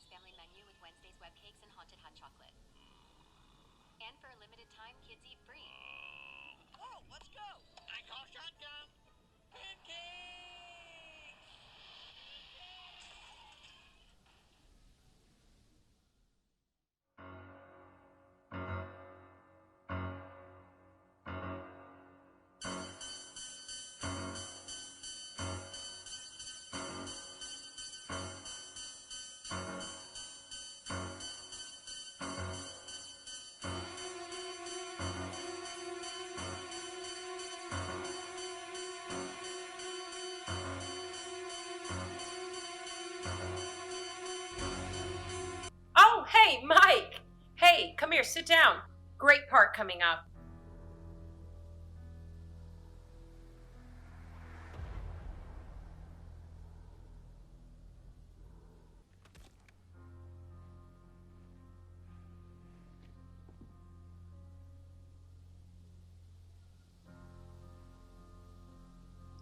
family menu with Wednesday's web cakes and haunted hot chocolate. And for a limited time, kids eat free. Whoa, let's go! I call shotgun! Pancakes! Oh, hey, Mike! Hey, come here, sit down. Great part coming up.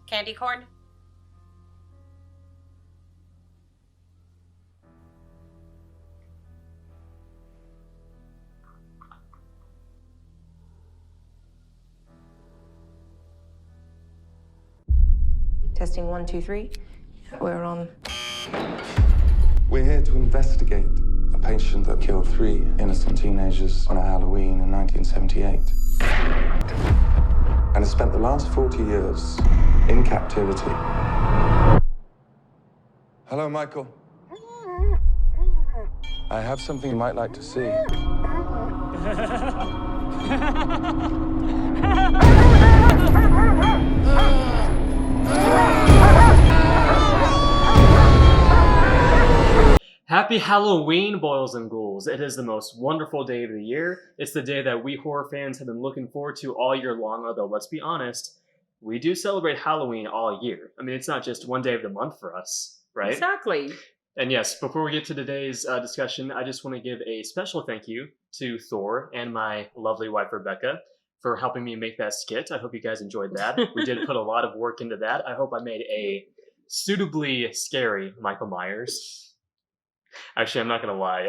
Candy corn? Testing 1, 2, 3. We're on. We're here to investigate a patient that killed 3 innocent teenagers on a Halloween in 1978. And has spent the last 40 years in captivity. Hello, Michael. I have something you might like to see. Happy Halloween, boils and ghouls. It is the most wonderful day of the year. It's the day that we horror fans have been looking forward to all year long, although let's be honest, we do celebrate Halloween all year. I mean, it's not just one day of the month for us, right? Exactly. And yes, before we get to today's discussion, I just want to give a special thank you to Thor and my lovely wife, Rebecca, for helping me make that skit. I hope you guys enjoyed that. We did put a lot of work into that. I hope I made a suitably scary Michael Myers. Actually, I'm not gonna lie.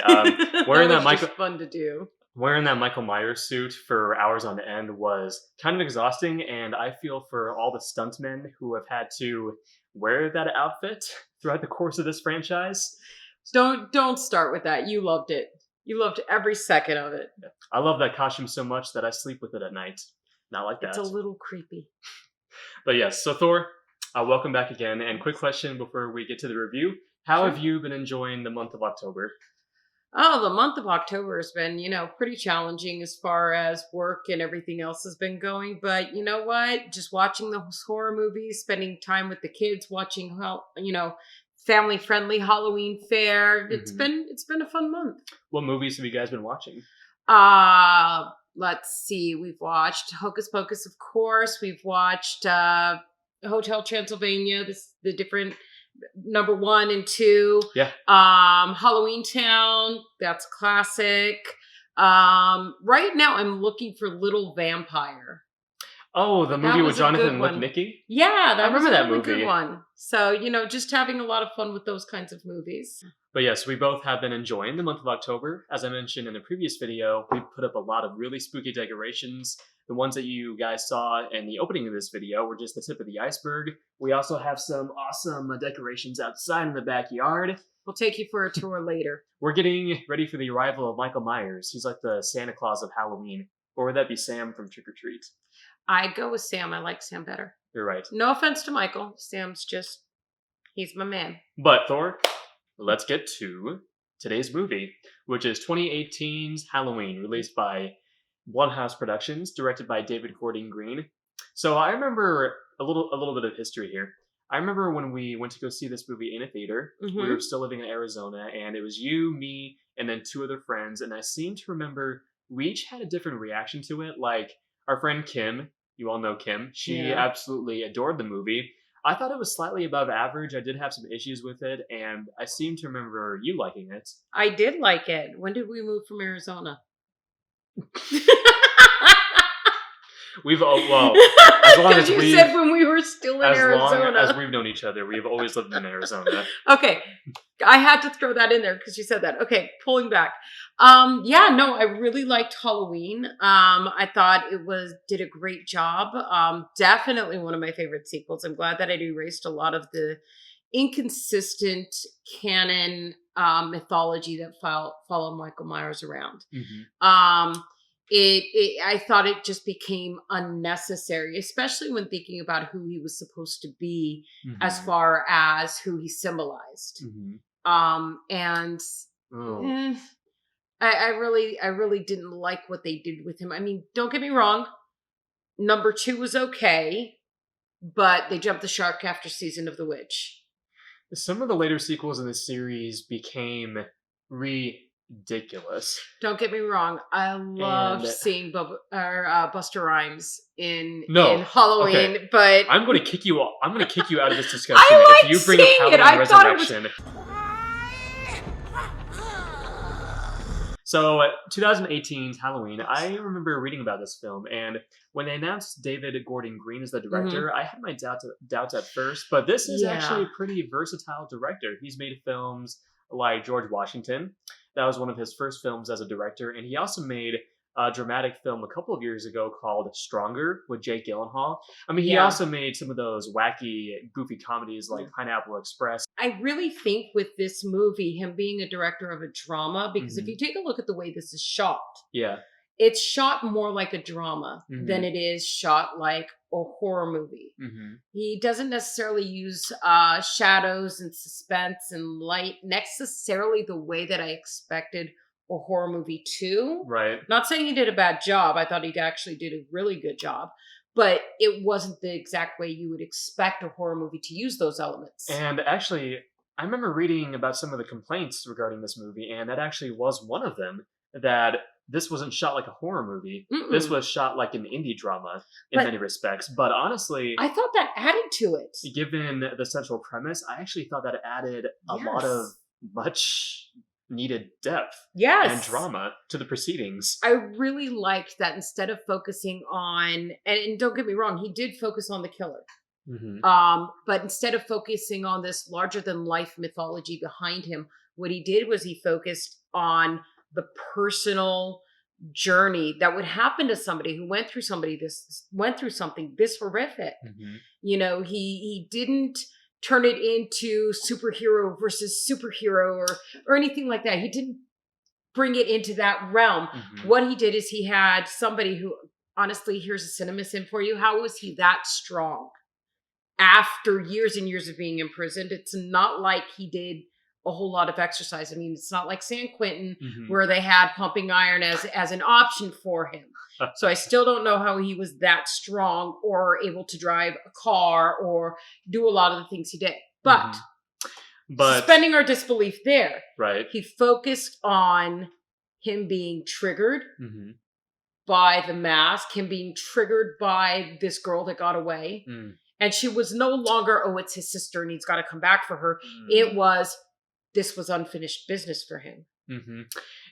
Wearing that was just fun to do. Wearing that Michael Myers suit for hours on end was kind of exhausting, and I feel for all the stuntmen who have had to wear that outfit throughout the course of this franchise. Don't start with that. You loved it. You loved every second of it. I love that costume so much that I sleep with it at night. Not like that. It's a little creepy. But yes, so Thor, welcome back again. And quick question before we get to the review. How have you been enjoying the month of October? Oh, the month of October has been, pretty challenging as far as work and everything else has been going. But you know what? Just watching those horror movies, spending time with the kids, watching, family-friendly Halloween fare. It's been a fun month. What movies have you guys been watching? Let's see. We've watched Hocus Pocus, of course. We've watched Hotel Transylvania, the different number 1 and 2. Yeah. Halloween Town, that's classic. Right now I'm looking for Little Vampire. Oh, the movie with Jonathan Lipnicki? Yeah, I remember that movie. Good one. So, just having a lot of fun with those kinds of movies. But yes, we both have been enjoying the month of October. As I mentioned in the previous video, we put up a lot of really spooky decorations. The ones that you guys saw in the opening of this video were just the tip of the iceberg. We also have some awesome decorations outside in the backyard. We'll take you for a tour later. We're getting ready for the arrival of Michael Myers. He's like the Santa Claus of Halloween. Or would that be Sam from Trick or Treat? I go with Sam. I like Sam better. You're right. No offense to Michael. Sam's he's my man. But Thor, let's get to today's movie, which is 2018's Halloween, released by Blumhouse Productions, directed by David Gordon Green. So I remember a little bit of history here. I remember when we went to go see this movie in a theater. Mm-hmm. We were still living in Arizona, and it was you, me, and then 2 other friends. And I seem to remember we each had a different reaction to it. Like our friend Kim, you all know Kim, she absolutely adored the movie. I thought it was slightly above average. I did have some issues with it, and I seem to remember you liking it. I did like it. When did we move from Arizona? As long as you said when we were were still in As Arizona. long as we've known each other, we've always lived in Arizona. Okay. I had to throw that in there because you said that. Okay, pulling back. Yeah, no, I really liked Halloween. I thought did a great job. Definitely one of my favorite sequels. I'm glad that it erased a lot of the inconsistent canon mythology that followed Michael Myers around. I thought it just became unnecessary, especially when thinking about who he was supposed to be as far as who he symbolized. And I really didn't like what they did with him. I mean, don't get me wrong, number 2 was okay, but they jumped the shark after Season of the Witch. Some of the later sequels in the series became ridiculous. Don't get me wrong, I love seeing Buster Rhymes in Halloween, okay. but I'm going to kick you out of this discussion I if you bring up Halloween Resurrection. So, 2018's Halloween, I remember reading about this film, and when they announced David Gordon Green as the director, I had my doubts at first, but this is actually a pretty versatile director. He's made films like George Washington. That was one of his first films as a director, and he also made a dramatic film a couple of years ago called Stronger with Jake Gyllenhaal. I mean, he also made some of those wacky, goofy comedies like Pineapple Express. I really think with this movie, him being a director of a drama, because if you take a look at the way this is shot, it's shot more like a drama than it is shot like a horror movie. He doesn't necessarily use shadows and suspense and light necessarily the way that I expected a horror movie to. Right. Not saying he did a bad job. I thought he actually did a really good job. But it wasn't the exact way you would expect a horror movie to use those elements. And actually, I remember reading about some of the complaints regarding this movie, and that actually was one of them, that this wasn't shot like a horror movie. This was shot like an indie drama in many respects. But honestly, I thought that added to it. Given the central premise, I actually thought that it added a lot of much needed depth and drama to the proceedings. I really liked that instead of focusing on, and don't get me wrong, he did focus on the killer. But instead of focusing on this larger than life mythology behind him, what he did was he focused on the personal journey that would happen to somebody who went through something this horrific. You know, he didn't turn it into superhero versus superhero or anything like that. He didn't bring it into that realm. What he did is he had somebody who, honestly, here's a cinema sim for you. How was he that strong after years and years of being imprisoned? It's not like he did a whole lot of exercise. I mean, it's not like San Quentin where they had pumping iron as an option for him. So I still don't know how he was that strong or able to drive a car or do a lot of the things he did. But suspending our disbelief there, he focused on him being triggered by the mask, him being triggered by this girl that got away. And she was no longer, oh, it's his sister and he's got to come back for her. This was unfinished business for him.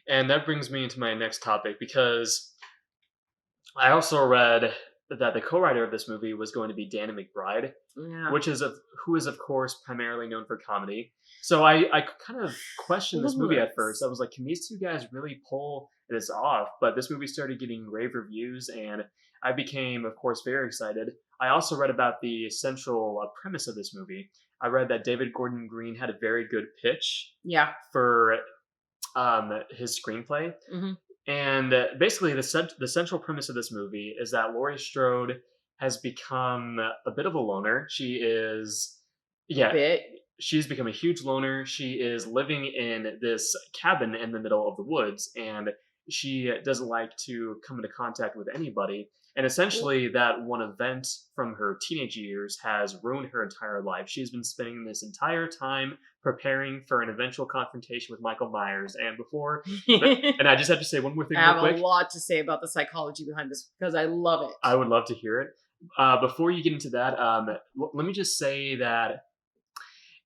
And that brings me into my next topic, because I also read that the co-writer of this movie was going to be Danny McBride, who is, of course, primarily known for comedy. So I kind of questioned this movie at first. I was like, can these two guys really pull this off? But this movie started getting rave reviews, and I became, of course, very excited. I also read about the central premise of this movie. I read that David Gordon Green had a very good pitch for his screenplay. And basically, the central premise of this movie is that Laurie Strode has become a bit of a loner. She is, she's become a huge loner. She is living in this cabin in the middle of the woods, and she doesn't like to come into contact with anybody. And essentially, that one event from her teenage years has ruined her entire life. She's been spending this entire time preparing for an eventual confrontation with Michael Myers. And and I just have to say one more thing real quick. I have a lot to say about the psychology behind this, because I love it. I would love to hear it. Before you get into that, let me just say that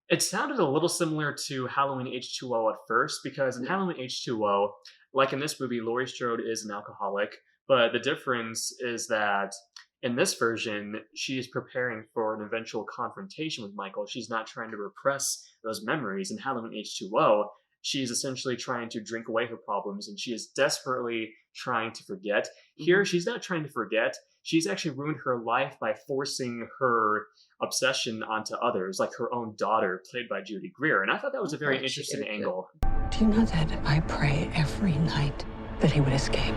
it sounded a little similar to Halloween H2O at first, because in Halloween H2O, like in this movie, Laurie Strode is an alcoholic. But the difference is that in this version, she is preparing for an eventual confrontation with Michael. She's not trying to repress those memories. In Halloween H2O, she is essentially trying to drink away her problems, and she is desperately trying to forget. Here, she's not trying to forget. She's actually ruined her life by forcing her obsession onto others, like her own daughter, played by Judy Greer. And I thought that was a very interesting angle. Do you know that I pray every night that he would escape?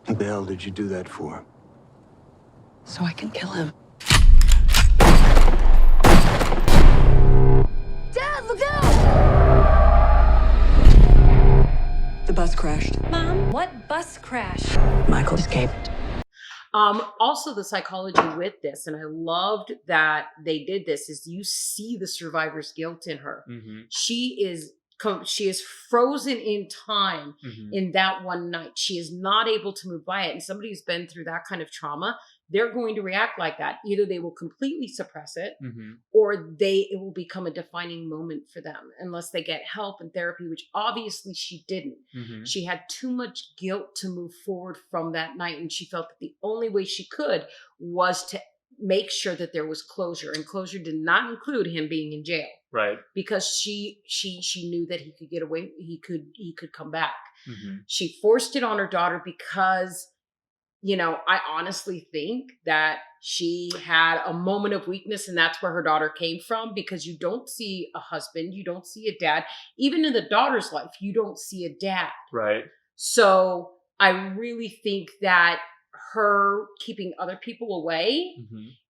What the hell did you do that for? So I can kill him. Dad, look out! The bus crashed. Mom, what bus crash? Michael escaped. Also the psychology with this, and I loved that they did this, is you see the survivor's guilt in her. She is frozen in time in that one night. She is not able to move by it. And somebody who's been through that kind of trauma, they're going to react like that. Either they will completely suppress it, or it will become a defining moment for them unless they get help and therapy, which obviously she didn't. She had too much guilt to move forward from that night. And she felt that the only way she could was to make sure that there was closure. And closure did not include him being in jail. Right. Because she knew that he could get away, he could come back. She forced it on her daughter because, I honestly think that she had a moment of weakness, and that's where her daughter came from, because you don't see a husband, you don't see a dad. Even in the daughter's life, you don't see a dad. Right. So I really think that her keeping other people away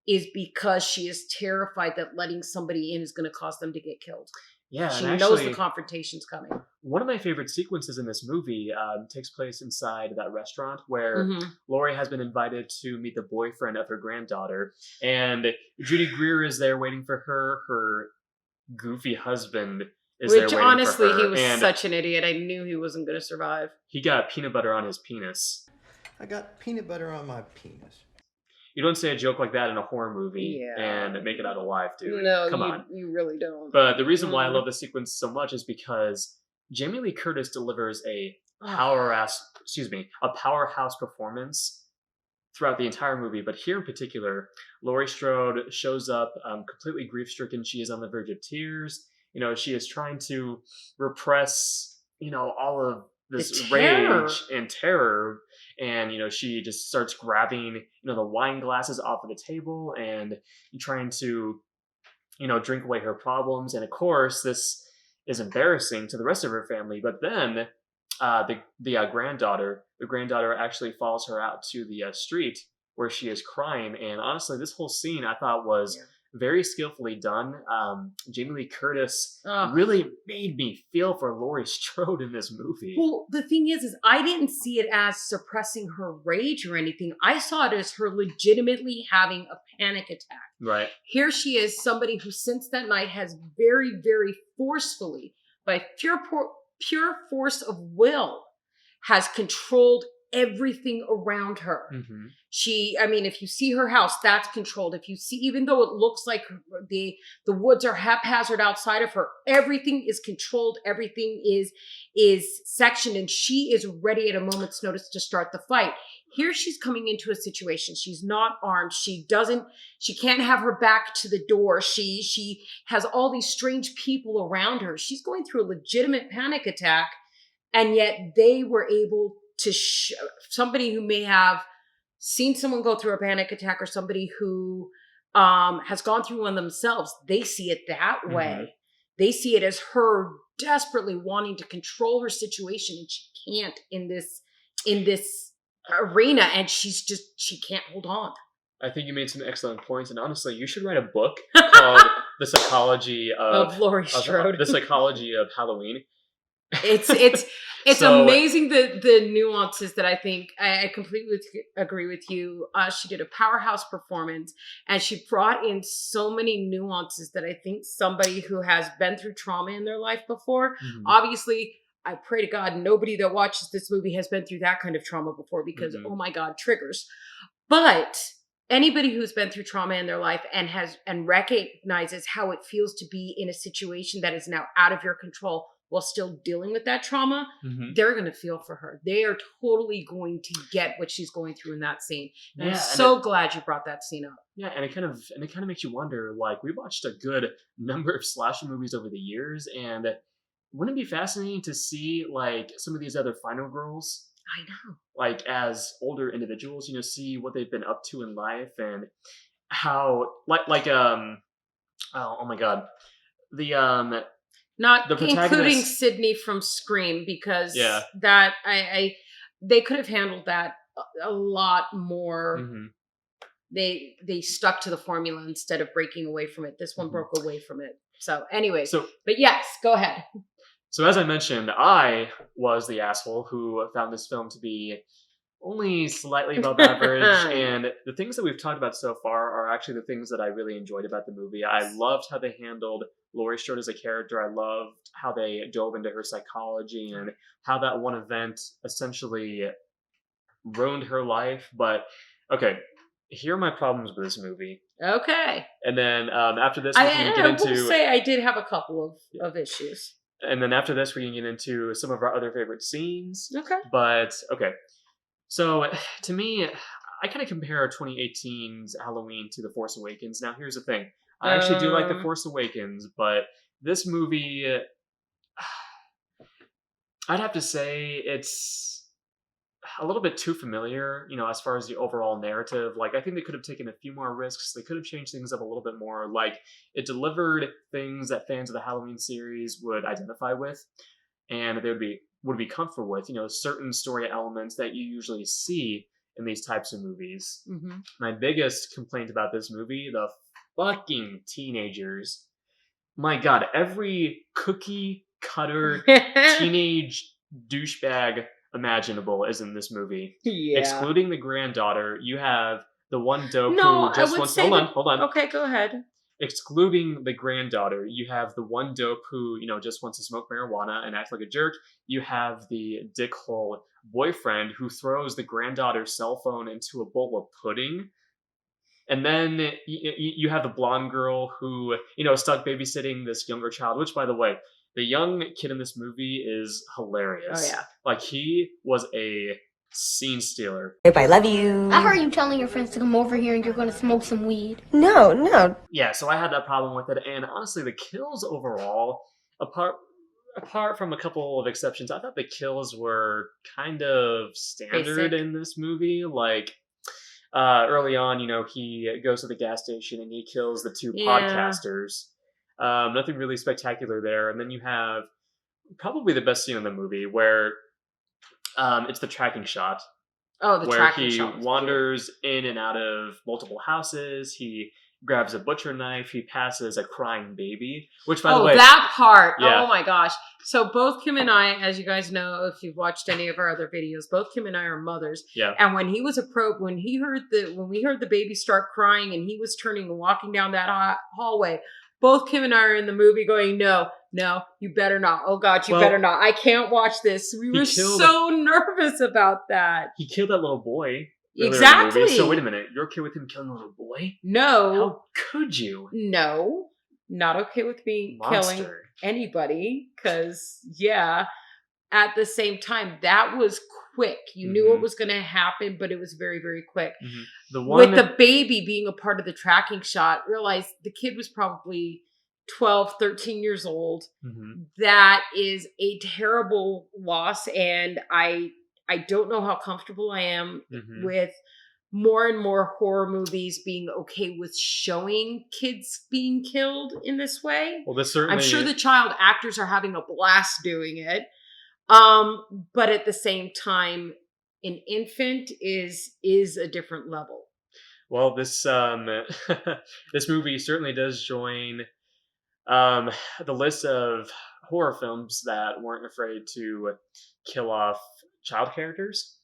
is because she is terrified that letting somebody in is going to cause them to get killed. Yeah, she and knows actually, the confrontation's coming. One of my favorite sequences in this movie takes place inside that restaurant where Laurie has been invited to meet the boyfriend of her granddaughter, and Judy Greer is there waiting for her. Her goofy husband is there waiting honestly, for her. He was such an idiot. I knew he wasn't going to survive. He got peanut butter on his penis. I got peanut butter on my penis. You don't say a joke like that in a horror movie and make it out alive, dude. No, Come on. You really don't. But the reason why I love this sequence so much is because Jamie Lee Curtis delivers a powerhouse performance throughout the entire movie. But here in particular, Laurie Strode shows up completely grief-stricken. She is on the verge of tears. She is trying to repress, all of this rage and terror. And, she just starts grabbing, the wine glasses off of the table and trying to, drink away her problems. And of course, this is embarrassing to the rest of her family. But then the granddaughter actually follows her out to the street where she is crying. And honestly, this whole scene I thought was very skillfully done. Jamie Lee Curtis really made me feel for Laurie Strode in this movie. Well, the thing is I didn't see it as suppressing her rage or anything. I saw it as her legitimately having a panic attack. Right. Here she is, somebody who since that night has very, very forcefully, by pure force of will, has controlled everything around her. If you see her house, that's controlled. If you see, even though it looks like the woods are haphazard outside of her, everything is controlled. Everything is sectioned, and she is ready at a moment's notice to start the fight. Here she's coming into a situation. She's not armed. She can't have her back to the door. She has all these strange people around her. She's going through a legitimate panic attack, and yet they were able to somebody who may have seen someone go through a panic attack, or somebody who has gone through one themselves, they see it that way. They see it as her desperately wanting to control her situation, and she can't in this arena, and she can't hold on. I think you made some excellent points, and honestly, you should write a book called "The Psychology of Laurie Strode." The Psychology of Halloween. It's amazing the nuances that I think I completely agree with you. She did a powerhouse performance, and she brought in so many nuances that I think somebody who has been through trauma in their life before, obviously, I pray to God nobody that watches this movie has been through that kind of trauma before, because oh my God, triggers. But anybody who's been through trauma in their life and recognizes how it feels to be in a situation that is now out of your control while still dealing with that trauma, Mm-hmm. they're going to feel for her. They are totally going to get what she's going through in that scene. And I'm Yeah, so glad you brought that scene up. Yeah, and it kind of makes you wonder. Like, we watched a good number of slasher movies over the years, and wouldn't it be fascinating to see like some of these other final girls, I know. like as older individuals, see what they've been up to in life and how oh my god, the Not the including protagonist. Sydney from Scream, because Yeah. that they could have handled that a lot more. Mhm. They stuck to the formula instead of breaking away from it. This one Mhm. broke away from it. So anyway, So but yes, go ahead. So as I mentioned, I was the asshole who found this film to be only slightly above average, and the things that we've talked about so far are actually the things that I really enjoyed about the movie. I loved how they handled Laurie Strode as a character. I loved how they dove into her psychology and how that one event essentially ruined her life. But okay, here are my problems with this movie. Okay. And then after this, we can get I into. will say I did have a couple of issues. And then after this, we can get into some of our other favorite scenes. Okay. But, okay. So, to me, I kind of compare 2018's Halloween to The Force Awakens. Now, here's the thing. I actually do like The Force Awakens, but this movie, I'd have to say it's a little bit too familiar, as far as the overall narrative. Like, I think they could have taken a few more risks. They could have changed things up a little bit more. Like, it delivered things that fans of the Halloween series would identify with, and they would be comfortable with, certain story elements that you usually see in these types of movies. Mm-hmm. My biggest complaint about this movie, the fucking teenagers. My god, every cookie cutter teenage douchebag imaginable is in this movie. Yeah. Excluding the granddaughter, you have the one dope No, who just I would wants. say Hold on. Okay, go ahead. Excluding the granddaughter, you have the one dope who, just wants to smoke marijuana and act like a jerk. You have the dickhole boyfriend who throws the granddaughter's cell phone into a bowl of pudding. And then you have the blonde girl who, stuck babysitting this younger child, which, by the way, the young kid in this movie is hilarious. Oh, yeah. Like, he was a scene stealer. If I love you. I heard you telling your friends to come over here and you're going to smoke some weed. No. Yeah, so I had that problem with it. And honestly, the kills overall, apart from a couple of exceptions, I thought the kills were kind of standard Basic. in this movie. Like, early on, he goes to the gas station and he kills the two podcasters. Nothing really spectacular there. And then you have probably the best scene in the movie where it's the tracking shot. Oh, the where tracking he shot. wanders in and out of multiple houses. He grabs a butcher knife. He passes a crying baby. Which, by the way, that part. Yeah. Oh my gosh. So both Kim and I, as you guys know, if you've watched any of our other videos, both Kim and I are mothers. Yeah. And when he was when we heard the baby start crying and he was turning and walking down that hallway, both Kim and I are in the movie going, no, you better not. Oh God, you better not. I can't watch this. We were so nervous about that. He killed that little boy. Exactly. In the movie. So wait a minute. You're okay with him killing a little boy? No. How could you? No. Not okay with me killing anybody. Because, at the same time, that was quick. You knew what was going to happen, but it was very, very quick. Mm-hmm. With the baby being a part of the tracking shot, realized the kid was probably 12, 13 years old. Mm-hmm. That is a terrible loss. And I don't know how comfortable I am with more and more horror movies being okay with showing kids being killed in this way. Well, this certainly... I'm sure the child actors are having a blast doing it. But at the same time, an infant is a different level. Well, this this movie certainly does join the list of horror films that weren't afraid to kill off child characters.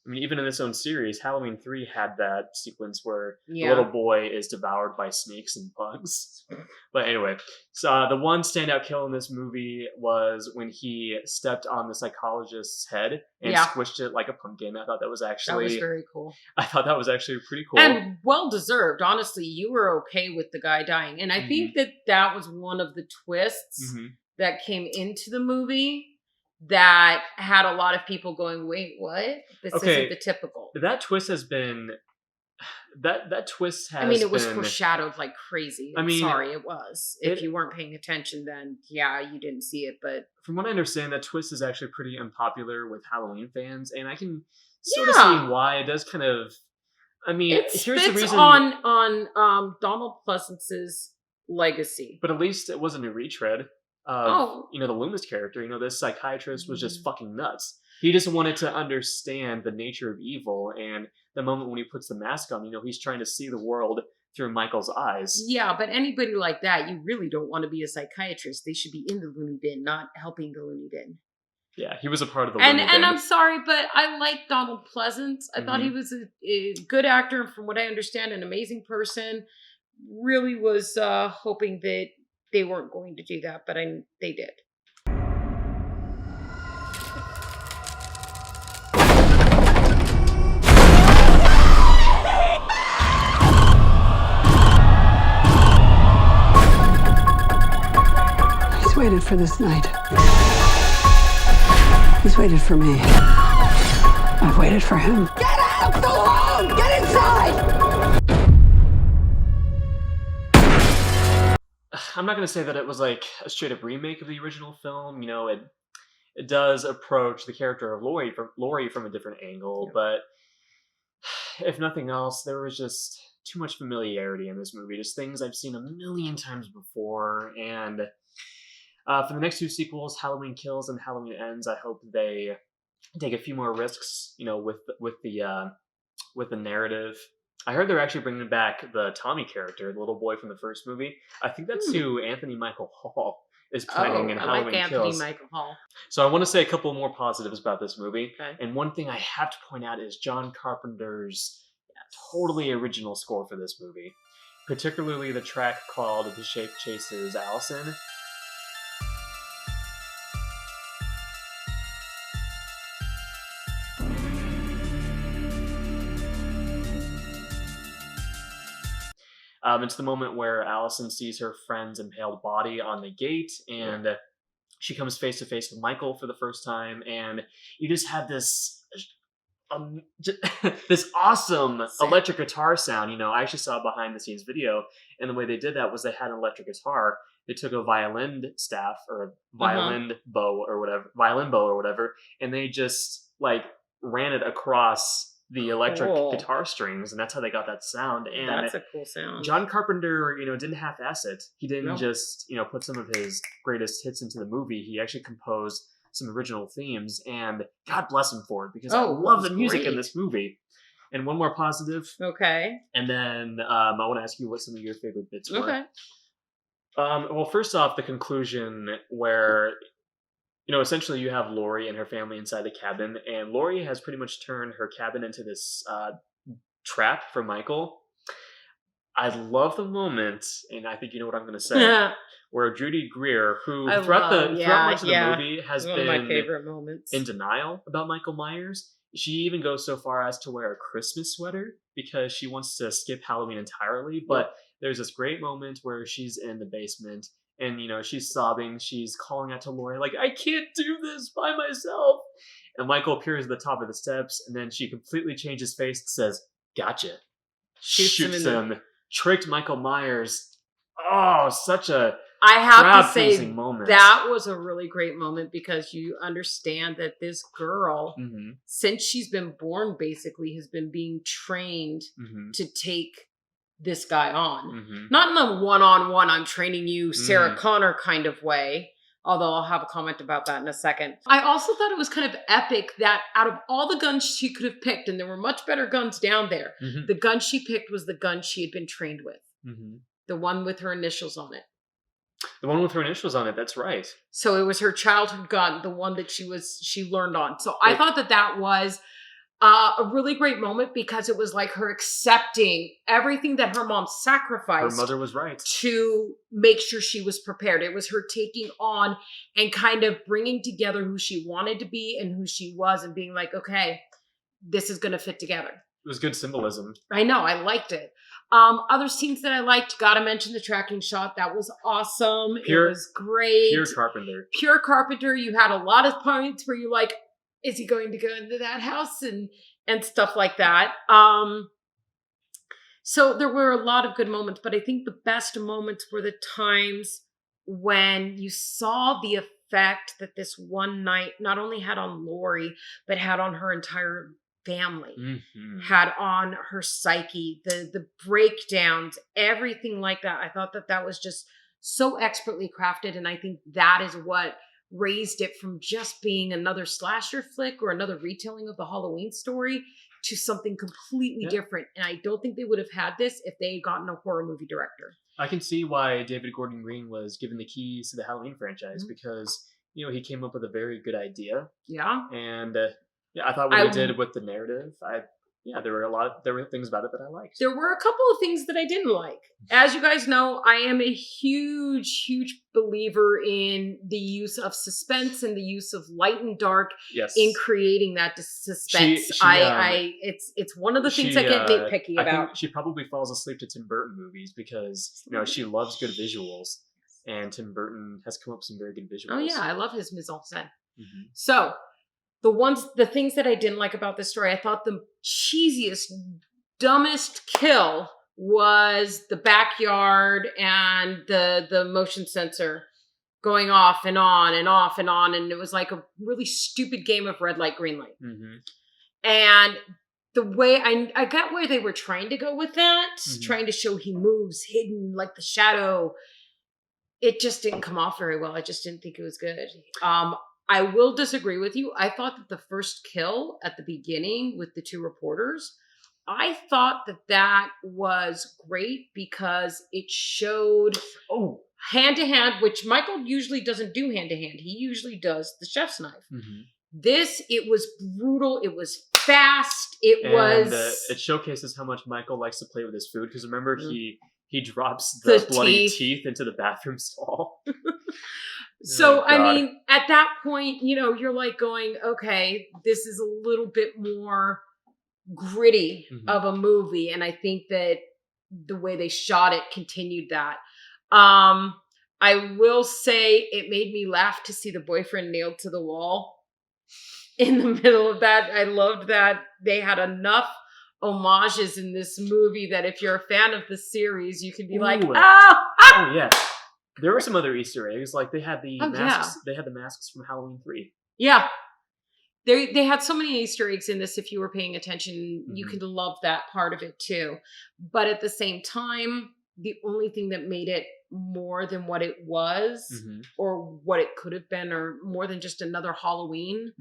I mean, even in its own series, Halloween 3 had that sequence where the little boy is devoured by snakes and bugs. But anyway, so the one standout kill in this movie was when he stepped on the psychologist's head and squished it like a pumpkin. I thought that was very cool. I thought that was actually pretty cool. And well-deserved. Honestly, you were okay with the guy dying. And I think that was one of the twists that came into the movie that had a lot of people going, wait, what? This isn't the typical. That twist has been... That twist has I mean, it was been... foreshadowed like crazy. I mean, sorry, it was. If you weren't paying attention, then yeah, you didn't see it. But from what I understand, that twist is actually pretty unpopular with Halloween fans, and I can sort of see why. It does kind of... I mean, it here's the reason... on Donald Pleasance's legacy. But at least it wasn't a retread of, the Loomis character. This psychiatrist was just fucking nuts. He just wanted to understand the nature of evil, and the moment when he puts the mask on, he's trying to see the world through Michael's eyes. Yeah, but anybody like that, you really don't want to be a psychiatrist. They should be in the loony bin, not helping the loony bin. Yeah, he was a part of the loony bin. And I'm sorry, but I like Donald Pleasance. I thought he was a good actor, and from what I understand, an amazing person. Really was hoping that they weren't going to do that, but they did. He's waited for this night. He's waited for me. I've waited for him. Get out of the room! Get inside! I'm not going to say that it was like a straight up remake of the original film. It does approach the character of Laurie from a different angle, but if nothing else, there was just too much familiarity in this movie. Just things I've seen a million times before, and for the next two sequels, Halloween Kills and Halloween Ends, I hope they take a few more risks, with the narrative. I heard they're actually bringing back the Tommy character, the little boy from the first movie. I think that's who Anthony Michael Hall is playing in Halloween Kills. Anthony Michael Hall. So I want to say a couple more positives about this movie. Okay. And one thing I have to point out is John Carpenter's totally original score for this movie. Particularly the track called The Shape Chases Allison. It's the moment where Allison sees her friend's impaled body on the gate, and she comes face to face with Michael for the first time, and you just have this this awesome electric guitar sound. I actually saw a behind the scenes video, and the way they did that was they had an electric guitar. They took a violin staff or a violin bow or whatever, and they just ran it across the electric guitar strings, and that's how they got that sound. And that's a cool sound. John Carpenter, didn't half-ass it. He didn't just, put some of his greatest hits into the movie. He actually composed some original themes, and God bless him for it, because I love the music in this movie. And one more positive. Okay. And then I want to ask you what some of your favorite bits were. Okay. Well, first off, the conclusion where... essentially you have Laurie and her family inside the cabin, and Laurie has pretty much turned her cabin into this trap for Michael. I love the moment, and I think you know what I'm going to say, where Judy Greer, who throughout much of the movie has been one of my favorite moments, in denial about Michael Myers. She even goes so far as to wear a Christmas sweater because she wants to skip Halloween entirely. But there's this great moment where she's in the basement, and, she's sobbing. She's calling out to Laurie, I can't do this by myself. And Michael appears at the top of the steps, and then she completely changes face and says, gotcha. Shoots him. Tricked Michael Myers. Oh, such a crowd-pleasing moment. That was a really great moment, because you understand that this girl, since she's been born, basically, has been being trained to take this guy on. Not in the one-on-one, I'm training you, Sarah Connor kind of way, although I'll have a comment about that in a second. I also thought it was kind of epic that out of all the guns she could have picked, and there were much better guns down there, the gun she picked was the gun she had been trained with. The one with her initials on it. The one with her initials on it, that's right. So it was her childhood gun, the one that she learned on. So I thought that was a really great moment, because it was like her accepting everything that her mom sacrificed. Her mother was right. To make sure she was prepared. It was her taking on and kind of bringing together who she wanted to be and who she was, and being like, okay, this is going to fit together. It was good symbolism. I know. I liked it. Other scenes that I liked, gotta mention the tracking shot. That was awesome. It was great. Pure Carpenter. You had a lot of points where you're like, is he going to go into that house and stuff like that. So there were a lot of good moments, but I think the best moments were the times when you saw the effect that this one night not only had on Lori, but had on her entire family, had on her psyche, the breakdowns, everything like that. I thought that was just so expertly crafted, and I think that is what raised it from just being another slasher flick or another retelling of the Halloween story to something completely different. And I don't think they would have had this if they had gotten a horror movie director. I can see why David Gordon Green was given the keys to the Halloween franchise because, he came up with a very good idea. Yeah. And I thought what he did with the narrative, there were things about it that I liked. There were a couple of things that I didn't like. As you guys know, I am a huge, huge believer in the use of suspense and the use of light and dark in creating that suspense. It's one of the things I get nitpicky about. I think she probably falls asleep to Tim Burton movies because she loves good visuals, and Tim Burton has come up with some very good visuals. Oh yeah, I love his mise en scène. So. The things that I didn't like about this story, I thought the cheesiest, dumbest kill was the backyard and the motion sensor going off and on and off and on. And it was like a really stupid game of red light, green light. And the way I got where they were trying to go with that, trying to show he moves hidden like the shadow. It just didn't come off very well. I just didn't think it was good. I will disagree with you. I thought that the first kill at the beginning with the two reporters, I thought that was great because it showed hand to hand, which Michael usually doesn't do hand to hand. He usually does the chef's knife. It was brutal. It was fast. It showcases how much Michael likes to play with his food because remember he drops the bloody teeth into the bathroom stall. So, I mean, at that point, you're like going, okay, this is a little bit more gritty of a movie. And I think that the way they shot it continued that. I will say it made me laugh to see the boyfriend nailed to the wall in the middle of that. I loved that they had enough homages in this movie that if you're a fan of the series, you can be like, oh yeah. There were some other Easter eggs, like they had the masks. Yeah. They had the masks from Halloween 3. Yeah, they had so many Easter eggs in this. If you were paying attention, you could love that part of it too. But at the same time, the only thing that made it more than what it was, or what it could have been, or more than just another Halloween,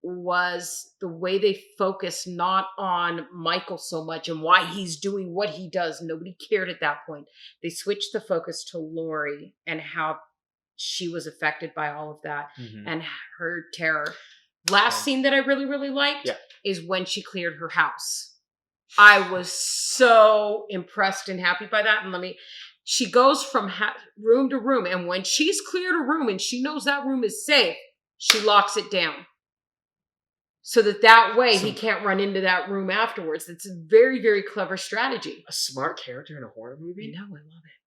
was the way they focused not on Michael so much and why he's doing what he does. Nobody cared at that point. They switched the focus to Lori and how she was affected by all of that and her terror. Last scene that I really, really liked is when she cleared her house. I was so impressed and happy by that. And she goes from room to room, and when she's cleared a room and she knows that room is safe, she locks it down. So that way he can't run into that room afterwards. It's a very, very clever strategy. A smart character in a horror movie? I know, I love it.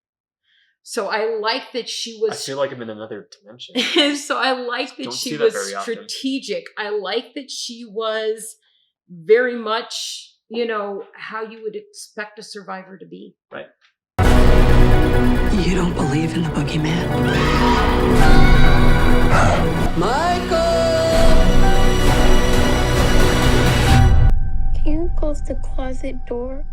So I like that she was... I feel like I'm in another dimension. So I like that she was strategic. I like that she was very much, how you would expect a survivor to be. Right. You don't believe in the boogeyman? Michael! Can you close the closet door?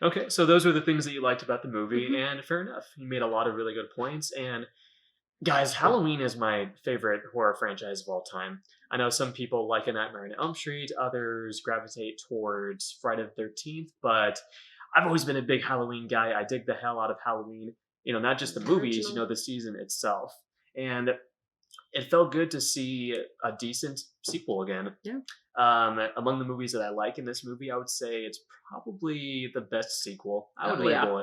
Okay, so those were the things that you liked about the movie, and fair enough. You made a lot of really good points, and guys, Halloween is my favorite horror franchise of all time. I know some people like A Nightmare on Elm Street, others gravitate towards Friday the 13th, but I've always been a big Halloween guy. I dig the hell out of Halloween. Not just the movies, the season itself. And it felt good to see a decent sequel again. Yeah. Among the movies that I like in this movie, I would say it's probably the best sequel. I would label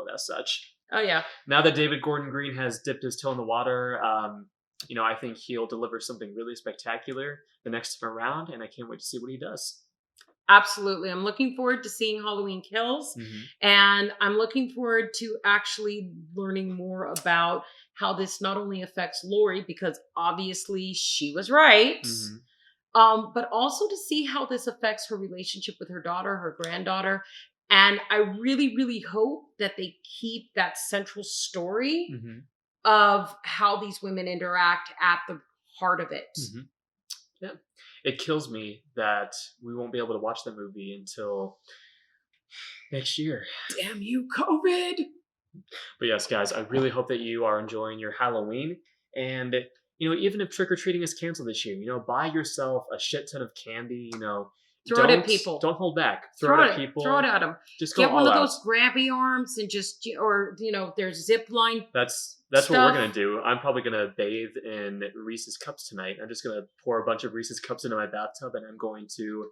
it as such. Oh, yeah. Now that David Gordon Green has dipped his toe in the water, I think he'll deliver something really spectacular the next time around, and I can't wait to see what he does. Absolutely. I'm looking forward to seeing Halloween Kills, and I'm looking forward to actually learning more about how this not only affects Lori, because obviously she was right, but also to see how this affects her relationship with her daughter, her granddaughter. And I really, really hope that they keep that central story of how these women interact at the heart of it. Yeah. It kills me that we won't be able to watch the movie until next year. Damn you, COVID! But yes, guys, I really hope that you are enjoying your Halloween. And, even if trick-or-treating is canceled this year, buy yourself a shit ton of candy, Throw it at people. Don't hold back. Throw it at people. Throw it at them. Just go Get one all of out. those grabby arms and just, there's zip line. That's what we're going to do. I'm probably going to bathe in Reese's Cups tonight. I'm just going to pour a bunch of Reese's Cups into my bathtub, and I'm going to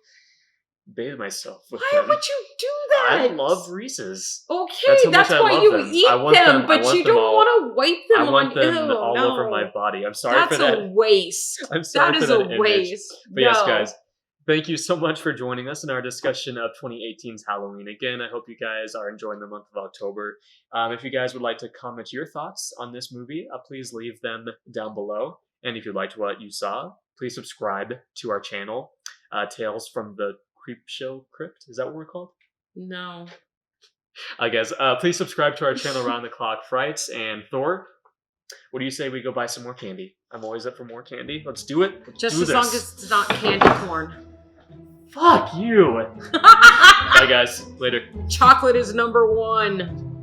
bathe myself with Why them. would you do that? I love Reese's. Okay, that's why you eat them, but you don't want to wipe them I want them Ew, all no. over my body. I'm sorry for that. That's a waste. I'm sorry that for is that a image. waste. But yes, guys, thank you so much for joining us in our discussion of 2018's Halloween. Again, I hope you guys are enjoying the month of October. If you guys would like to comment your thoughts on this movie, please leave them down below. And if you liked what you saw, please subscribe to our channel, Tales from the Creepshow Crypt. Is that what we're called? No. I guess. Please subscribe to our channel, Round the Clock Frights. And Thor, what do you say we go buy some more candy? I'm always up for more candy. Let's do it. Just as long as it's not candy corn. Fuck you. Bye, guys. Later. Chocolate is #1.